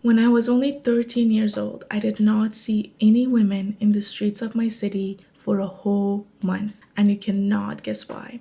When I was only 13 years old, I did not see any women in the streets of my city for a whole month, and you cannot guess why.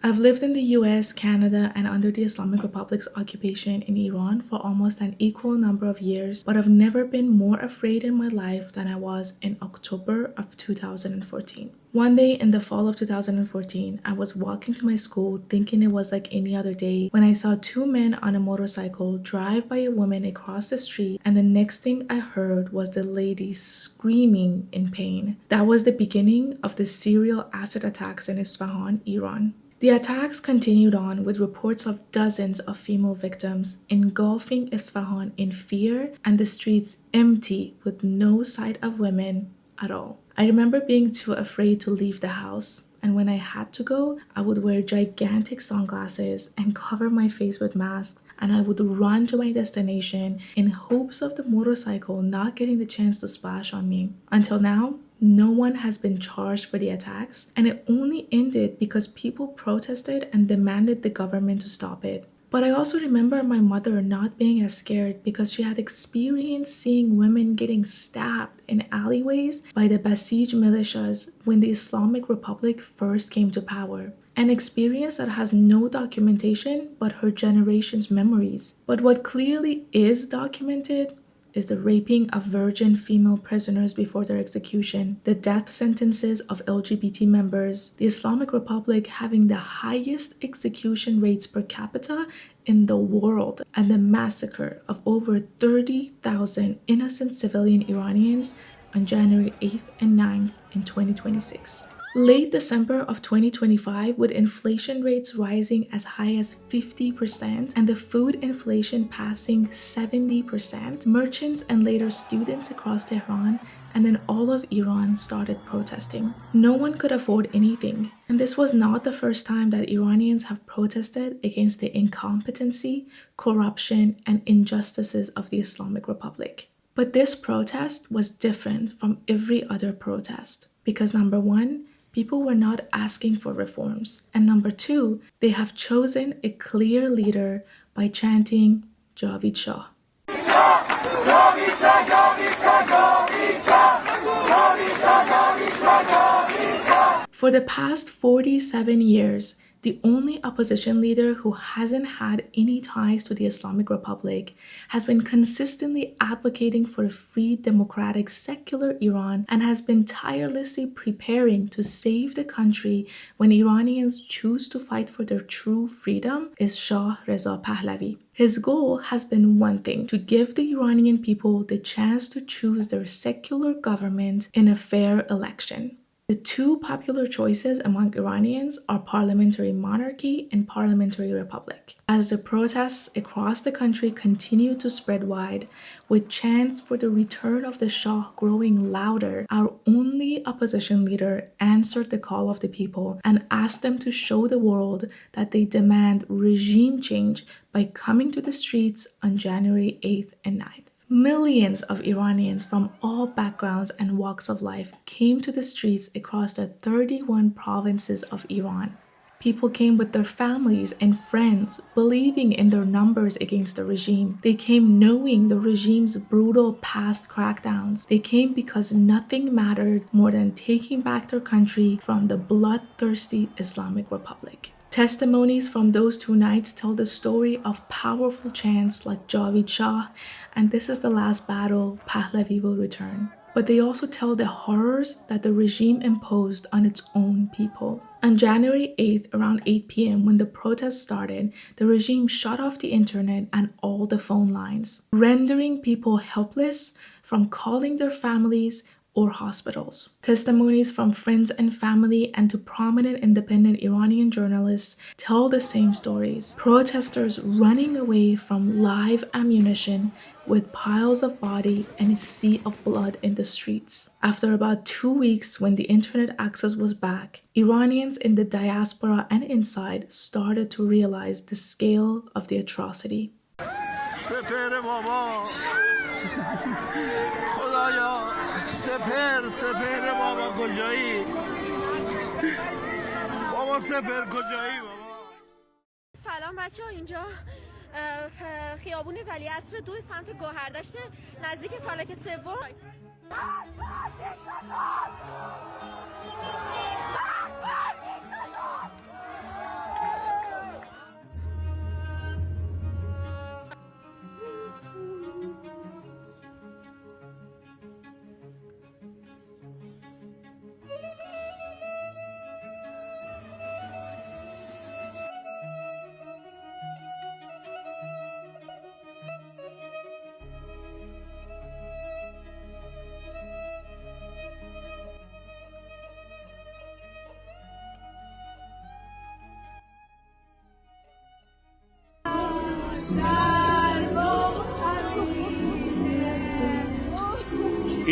I've lived in the US, Canada, and under the Islamic Republic's occupation in Iran for almost an equal number of years, but I've never been more afraid in my life than I was in October of 2014. One day in the fall of 2014, I was walking to my school thinking it was like any other day when I saw two men on a motorcycle drive by a woman across the street, and the next thing I heard was the lady screaming in pain. That was the beginning of the serial acid attacks in Isfahan, Iran. The attacks continued on with reports of dozens of female victims, engulfing Isfahan in fear and the streets empty with no sight of women at all. I remember being too afraid to leave the house, and when I had to go, I would wear gigantic sunglasses and cover my face with masks, and I would run to my destination in hopes of the motorcycle not getting the chance to splash on me. Until now, no one has been charged for the attacks, and it only ended because people protested and demanded the government to stop it. But I also remember my mother not being as scared because she had experienced seeing women getting stabbed in alleyways by the Basij militias when the Islamic Republic first came to power. An experience that has no documentation but her generation's memories. But what clearly is documented is the raping of virgin female prisoners before their execution, the death sentences of LGBT members, the Islamic Republic having the highest execution rates per capita in the world, and the massacre of over 30,000 innocent civilian Iranians on January 8th and 9th in 2026. Late December of 2025, with inflation rates rising as high as 50% and the food inflation passing 70%, merchants and later students across Tehran and then all of Iran started protesting. No one could afford anything, and this was not the first time that Iranians have protested against the incompetency, corruption, and injustices of the Islamic Republic. But this protest was different from every other protest because number one, people were not asking for reforms. And number two, they have chosen a clear leader by chanting Javid Shah. For the past 47 years, the only opposition leader who hasn't had any ties to the Islamic Republic has been consistently advocating for a free, democratic, secular Iran and has been tirelessly preparing to save the country when Iranians choose to fight for their true freedom is Shah Reza Pahlavi. His goal has been one thing: to give the Iranian people the chance to choose their secular government in a fair election. The two popular choices among Iranians are parliamentary monarchy and parliamentary republic. As the protests across the country continue to spread wide, with chants for the return of the Shah growing louder, our only opposition leader answered the call of the people and asked them to show the world that they demand regime change by coming to the streets on January 8th and 9th. Millions of Iranians from all backgrounds and walks of life came to the streets across the 31 provinces of Iran. People came with their families and friends, believing in their numbers against the regime. They came knowing the regime's brutal past crackdowns. They came because nothing mattered more than taking back their country from the bloodthirsty Islamic Republic. Testimonies from those two nights tell the story of powerful chants like Javid Shah and "This is the last battle, Pahlavi will return." But they also tell the horrors that the regime imposed on its own people. On January 8th, around 8 p.m., when the protests started, the regime shut off the internet and all the phone lines, rendering people helpless from calling their families or hospitals. Testimonies from friends and family and to prominent independent Iranian journalists tell the same stories. Protesters running away from live ammunition with piles of body and a sea of blood in the streets. After about 2 weeks, when the internet access was back, Iranians in the diaspora and inside started to realize the scale of the atrocity. سپر بابا کجایی سلام بچه‌ها، اینجا خیابون ولیعصر 2 سمت گوهردشت نزدیک فلک سوم.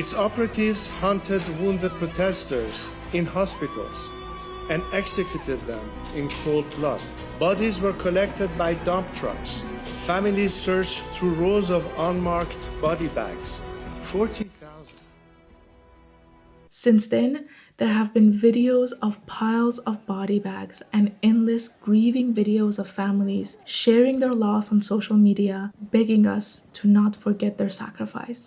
Its operatives hunted wounded protesters in hospitals and executed them in cold blood. Bodies were collected by dump trucks. Families searched through rows of unmarked body bags. 40,000. Since then, there have been videos of piles of body bags and endless grieving videos of families sharing their loss on social media, begging us to not forget their sacrifice.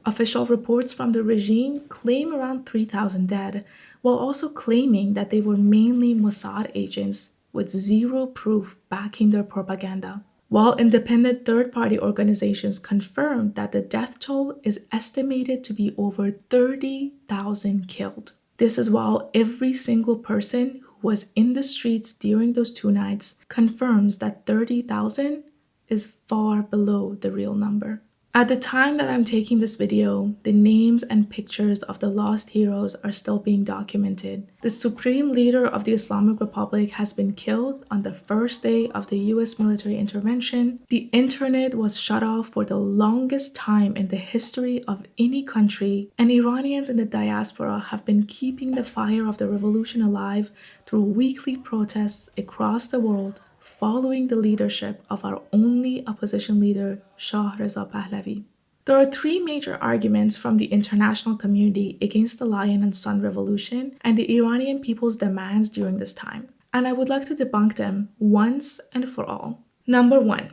Official reports from the regime claim around 3,000 dead, while also claiming that they were mainly Mossad agents with zero proof backing their propaganda. While independent third-party organizations confirmed that the death toll is estimated to be over 30,000 killed. This is while every single person who was in the streets during those 2 nights confirms that 30,000 is far below the real number. At the time that I'm taking this video, the names and pictures of the lost heroes are still being documented. The supreme leader of the Islamic Republic has been killed on the first day of the US military intervention. The internet was shut off for the longest time in the history of any country, and Iranians in the diaspora have been keeping the fire of the revolution alive through weekly protests across the world, following the leadership of our only opposition leader, Shah Reza Pahlavi. There are 3 major arguments from the international community against the Lion and Sun Revolution and the Iranian people's demands during this time, and I would like to debunk them once and for all. Number 1,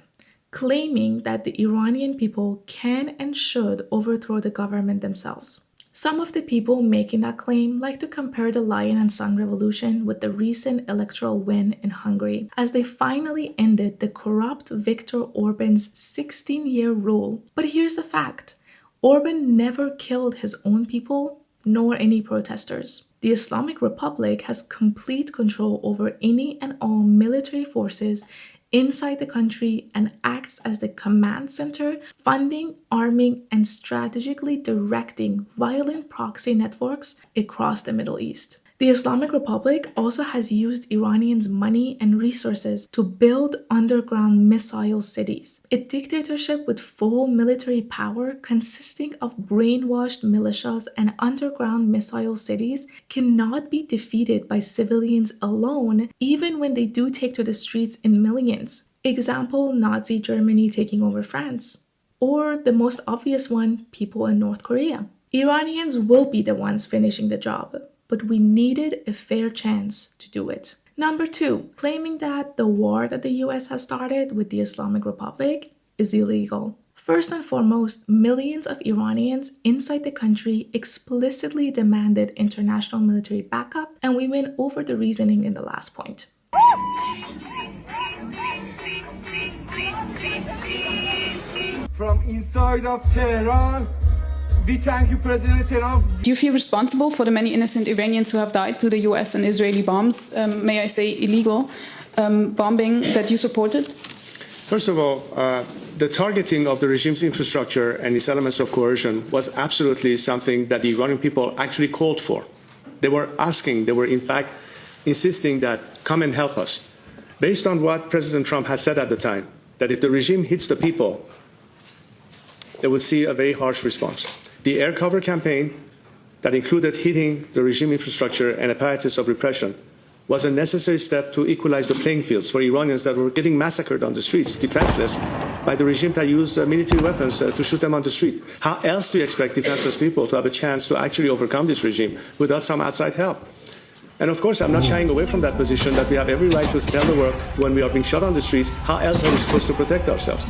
claiming that the Iranian people can and should overthrow the government themselves. Some of the people making that claim like to compare the Lion and Sun Revolution with the recent electoral win in Hungary, as they finally ended the corrupt Viktor Orban's 16-year rule. But here's the fact: Orban never killed his own people, nor any protesters. The Islamic Republic has complete control over any and all military forces inside the country and acts as the command center, funding, arming, and strategically directing violent proxy networks across the Middle East. The Islamic Republic also has used Iranians' money and resources to build underground missile cities, a dictatorship with full military power consisting of brainwashed militias and underground missile cities cannot be defeated by civilians alone, even when they do take to the streets in millions. Example, Nazi Germany taking over France. Or the most obvious one, people in North Korea. Iranians will be the ones finishing the job, but we needed a fair chance to do it. Number 2, claiming that the war that the US has started with the Islamic Republic is illegal. First and foremost, millions of Iranians inside the country explicitly demanded international military backup, and we went over the reasoning in the last point. From inside of Tehran, we thank you, President Tehran. Do you feel responsible for the many innocent Iranians who have died to the US and Israeli bombs, may I say illegal, bombing that you supported? First of all, the targeting of the regime's infrastructure and its elements of coercion was absolutely something that the Iranian people actually called for. They were asking, they were in fact insisting that come and help us. Based on what President Trump had said at the time, that if the regime hits the people, they will see a very harsh response. The air cover campaign that included hitting the regime infrastructure and apparatus of repression was a necessary step to equalize the playing fields for Iranians that were getting massacred on the streets, defenseless, by the regime that used military weapons to shoot them on the street. How else do you expect defenseless people to have a chance to actually overcome this regime without some outside help? And of course, I'm not shying away from that position that we have every right to tell the world when we are being shot on the streets, how else are we supposed to protect ourselves?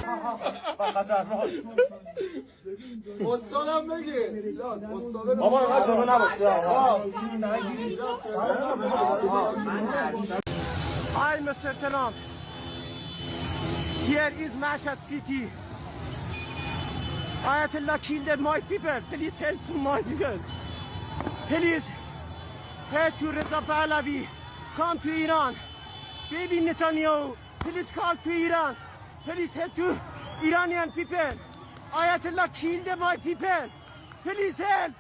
Hi, Mr. Tenant. Here is Mashhad City. Ayatollah killed my people. Please help my people. Please help to Reza Pahlavi. Come to Iran. Baby Netanyahu. Please come to Iran. Please help to Iranian people. Ayatollah killed my people. Please help.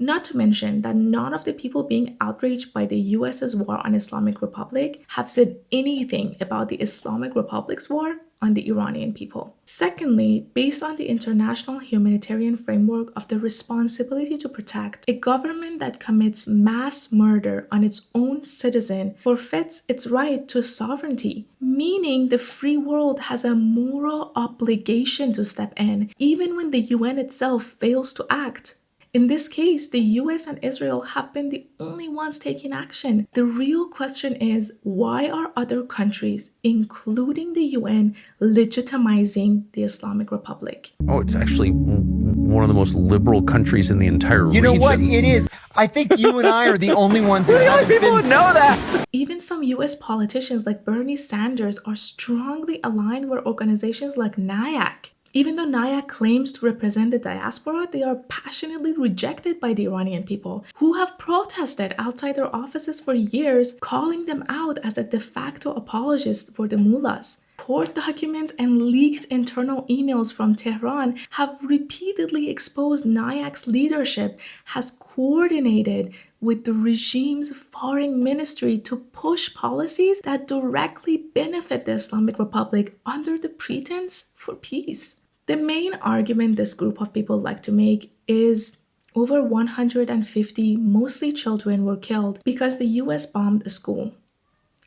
Not to mention that none of the people being outraged by the US's war on Islamic Republic have said anything about the Islamic Republic's war on the Iranian people. Secondly, based on the international humanitarian framework of the responsibility to protect, a government that commits mass murder on its own citizen forfeits its right to sovereignty, meaning the free world has a moral obligation to step in, even when the UN itself fails to act. In this case, the US and Israel have been the only ones taking action. The real question is, why are other countries, including the UN, legitimizing the Islamic Republic? Oh, it's actually one of the most liberal countries in the entire region. You know what? It is. I think you and I are the only ones who haven't People been... would know that. Even some US politicians like Bernie Sanders are strongly aligned with organizations like NIAC. Even though NIAC claims to represent the diaspora, they are passionately rejected by the Iranian people, who have protested outside their offices for years, calling them out as a de facto apologist for the mullahs. Court documents and leaked internal emails from Tehran have repeatedly exposed NIAC's leadership has coordinated with the regime's foreign ministry to push policies that directly benefit the Islamic Republic under the pretense for peace. The main argument this group of people like to make is over 150 mostly children were killed because the US bombed a school.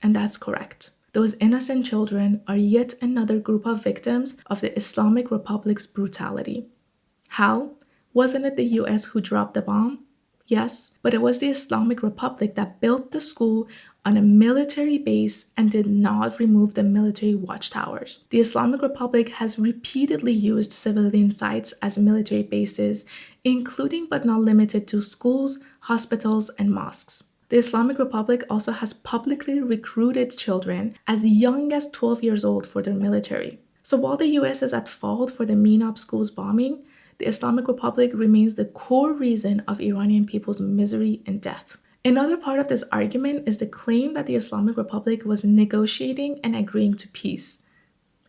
And that's correct. Those innocent children are yet another group of victims of the Islamic Republic's brutality. How? Wasn't it the US who dropped the bomb? Yes, but it was the Islamic Republic that built the school on a military base and did not remove the military watchtowers. The Islamic Republic has repeatedly used civilian sites as military bases, including but not limited to schools, hospitals, and mosques. The Islamic Republic also has publicly recruited children as young as 12 years old for their military. So while the US is at fault for the Minab schools bombing, the Islamic Republic remains the core reason of Iranian people's misery and death. Another part of this argument is the claim that the Islamic Republic was negotiating and agreeing to peace.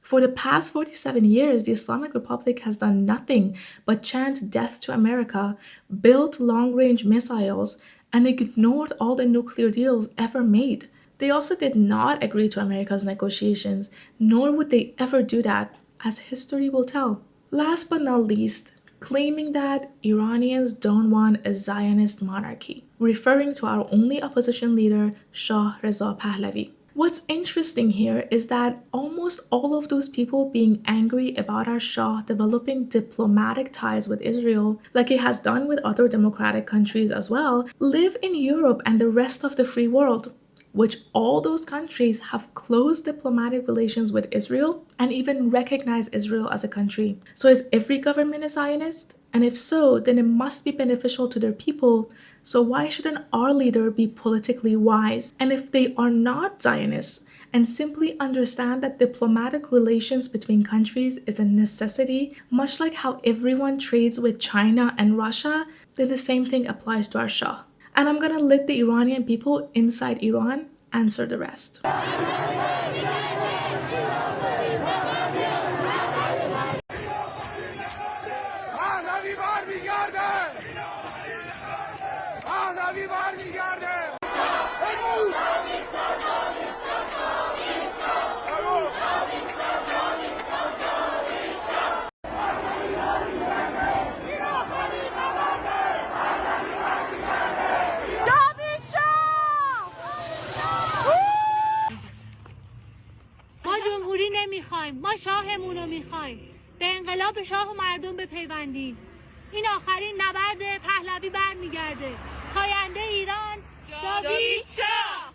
For the past 47 years, the Islamic Republic has done nothing but chant death to America, built long-range missiles, and ignored all the nuclear deals ever made. They also did not agree to America's negotiations, nor would they ever do that, as history will tell. Last but not least, claiming that Iranians don't want a Zionist monarchy, referring to our only opposition leader, Shah Reza Pahlavi. What's interesting here is that almost all of those people being angry about our Shah developing diplomatic ties with Israel, like he has done with other democratic countries as well, live in Europe and the rest of the free world, which all those countries have close diplomatic relations with Israel and even recognize Israel as a country. So is every government a Zionist? And if so, then it must be beneficial to their people. So why shouldn't our leader be politically wise? And if they are not Zionists and simply understand that diplomatic relations between countries is a necessity, much like how everyone trades with China and Russia, then the same thing applies to our Shah. And I'm gonna let the Iranian people inside Iran answer the rest. نمیخوایم، ما شاهمون رو میخوایم. به انقلاب شاه و مردم بپیوندیم. این آخرین نبرد پهلوی برمیگرده. پاینده ایران جاوید شاه.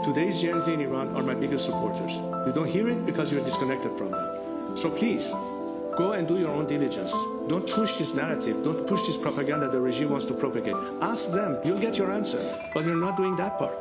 Today's Gen Z in Iran are my biggest supporters. You don't hear it because you're disconnected from them. So please, go and do your own diligence. Don't push this narrative. Don't push this propaganda the regime wants to propagate. Ask them. You'll get your answer. But you're not doing that part.